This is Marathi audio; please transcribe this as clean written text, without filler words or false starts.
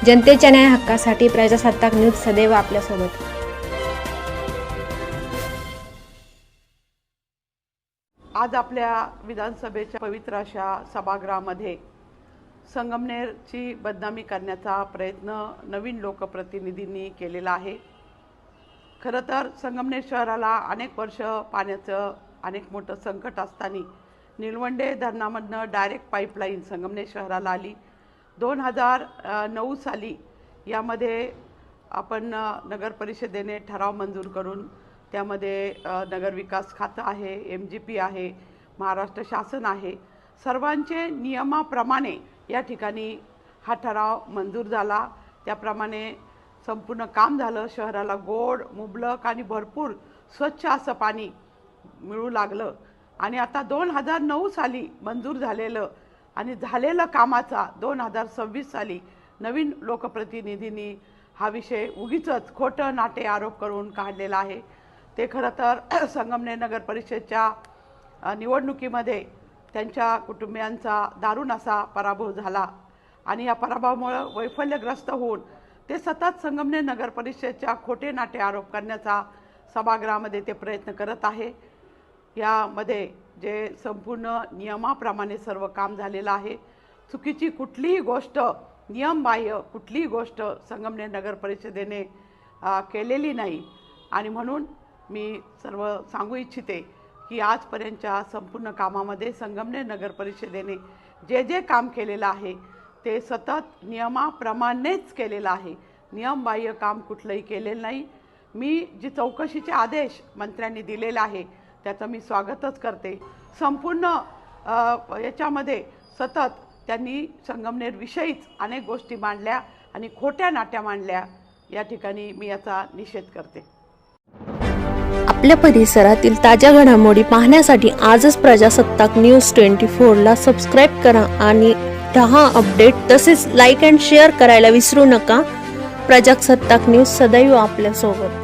जनतेच्या न्याय हक्कासाठी प्रजासत्ताक न्यूज सदैव आपल्यासोबत। आज आपल्या विधानसभेच्या पवित्र अशा सभागृहामध्ये संगमनेरची बदनामी करण्याचा प्रयत्न नवीन लोकप्रतिनिधींनी केलेला आहे। खरं तर संगमनेर शहराला अनेक वर्ष पाण्याचं अनेक मोठं संकट असताना निळवंडे धरणामधनं डायरेक्ट पाईपलाईन संगमनेर शहराला आली। 2009 साली यामध्ये आपण नगर परिषदेने ठराव मंजूर करून त्यामध्ये नगर विकास खातं आहे, MGP आहे, महाराष्ट्र शासन आहे, सर्वांचे नियमाप्रमाणे या ठिकाणी हा ठराव मंजूर झाला। त्याप्रमाणे संपूर्ण काम झालं। शहराला गोड, मुबलक आणि भरपूर स्वच्छ असं पाणी मिळू लागलं आणि आता 2009 साली मंजूर झालेलं आणि झालेलं कामाचा 2026 साली नवीन लोकप्रतिनिधींनी हा विषय उगीचच खोटं नाटे आरोप करून काढलेला आहे। ते खरं तर संगमनेर नगर परिषदेच्या निवडणुकीमध्ये त्यांच्या कुटुंबियांचा दारुण असा पराभव झाला आणि या पराभवामुळे वैफल्यग्रस्त होऊन ते सतत संगमनेर नगर परिषदेच्या खोटे नाटे आरोप करण्याचा सभागृहामध्ये ते प्रयत्न करत आहे। यामध्ये जे संपूर्ण नियमाप्रमाणे सर्व काम झालेलं आहे, चुकीची कुठलीही गोष्ट, नियमबाह्य कुठलीही गोष्ट संगमनेर नगर परिषदेने केलेली नाही आणि म्हणून मी सर्व सांगू इच्छिते की आजपर्यंतच्या संपूर्ण कामामध्ये संगमनेर नगर परिषदेने जे जे काम केलेलं आहे ते सतत नियमाप्रमाणेच केलेलं आहे, नियमबाह्य काम कुठलंही केलेलं नाही। मी जी चौकशीचे आदेश मंत्र्यांनी दिलेले आहे त्याचं मी स्वागतच करते। संपूर्ण याच्यामध्ये सतत त्यांनी संगमनेर विषयीच अनेक गोष्टी मांडल्या आणि खोट्या नाट्या मांडल्या, या ठिकाणी मी याचा निषेध करते। आपल्या परिसरातील ताज्या घडामोडी पाहण्यासाठी आजच प्रजासत्ताक न्यूज 24 ला सबस्क्राइब करा आणि रहा अपडेट। तसेच लाईक अँड शेअर करायला विसरू नका। प्रजासत्ताक न्यूज सदैव आपल्यासोबत।